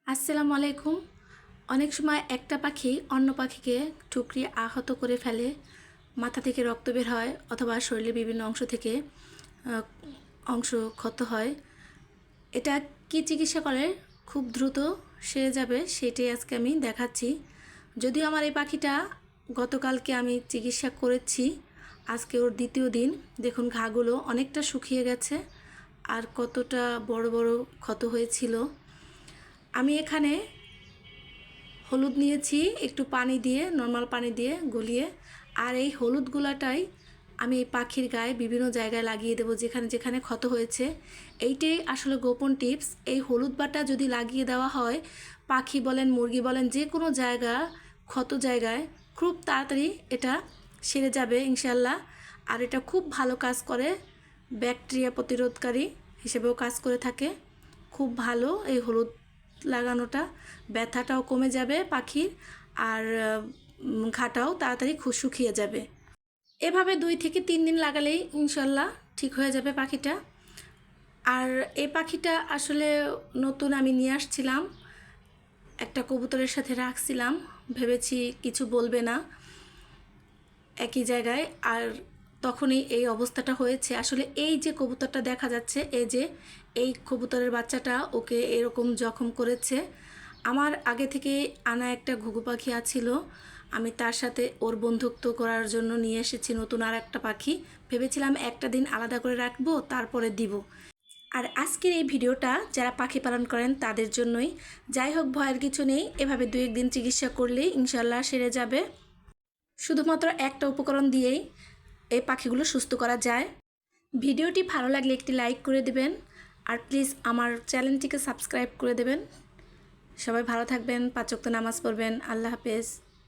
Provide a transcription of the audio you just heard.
আসসালামু আলাইকুম। অনেক সময় একটা পাখি অন্য পাখিকে ঠুকরিয়ে আহত করে ফেলে, মাথা থেকে রক্ত বের হয় অথবা শরীরের বিভিন্ন অংশ থেকে আহ, অংশ ক্ষত হয়। এটা কি চিকিৎসা করলে খুব দ্রুত সেরে যাবে সেটাই আজকে আমি দেখাচ্ছি। যদিও আমার এই পাখিটা গতকালকে আমি চিকিৎসা করেছি, আজকে ওর দ্বিতীয় দিন। দেখুন ঘাগুলো অনেকটা শুকিয়ে গেছে আর কতটা বড় বড় ক্ষত হয়েছিল। আমি এখানে হলুদ নিয়েছি একটু পানি দিয়ে, নর্মাল পানি দিয়ে গলিয়ে, আর এই হলুদ গুলাটাই আমি এই পাখির গায়ে বিভিন্ন জায়গায় লাগিয়ে দেবো যেখানে যেখানে ক্ষত হয়েছে। এইটাই আসলে গোপন টিপস। এই হলুদ বাটা যদি লাগিয়ে দেওয়া হয়, পাখি বলেন মুরগি বলেন যে কোনো জায়গা ক্ষত জায়গায় খুব তাড়াতাড়ি এটা সেরে যাবে ইনশাল্লাহ। আর এটা খুব ভালো কাজ করে, ব্যাকটেরিয়া প্রতিরোধকারী হিসেবেও কাজ করে থাকে। খুব ভালো এই হলুদ লাগানোটা, ব্যথাটাও কমে যাবে পাখির, আর ঘাটাও তাড়াতাড়ি শুকিয়ে যাবে। এভাবে 2 থেকে 3 দিন লাগালেই ইনশাল্লাহ ঠিক হয়ে যাবে পাখিটা। আর এই পাখিটা আসলে নতুন আমি নিয়ে আসছিলাম, একটা কবুতরের সাথে রাখছিলাম, ভেবেছি কিছু বলবে না একই জায়গায়, আর তখনই এই অবস্থাটা হয়েছে। আসলে এই যে কবুতরটা দেখা যাচ্ছে, এই কবুতরের বাচ্চাটা ওকে এরকম জখম করেছে। আমার আগে থেকে আনা একটা ঘুঘু পাখি আছিল, আমি তার সাথে ওর বন্ধুত্ব করার জন্য নিয়ে এসেছি নতুন আর একটা পাখি। ভেবেছিলাম একটা দিন আলাদা করে রাখবো, তারপরে দিব। আর আজকের এই ভিডিওটা যারা পাখি পালন করেন তাদের জন্যই। যাই হোক, ভয়ের কিছু নেই, এভাবে 2-1 দিন চিকিৎসা করলেই ইনশাল্লাহ সেরে যাবে। শুধুমাত্র একটা উপকরণ দিয়েই এই পাখিগুলো সুস্থ করা যায়। ভিডিওটি ভালো লাগলে একটি লাইক করে দেবেন, আর প্লিজ আমার চ্যানেলটিকে সাবস্ক্রাইব করে দেবেন। সবাই ভালো থাকবেন, 5 ওয়াক্ত নামাজ পড়বেন। আল্লাহ হাফেজ।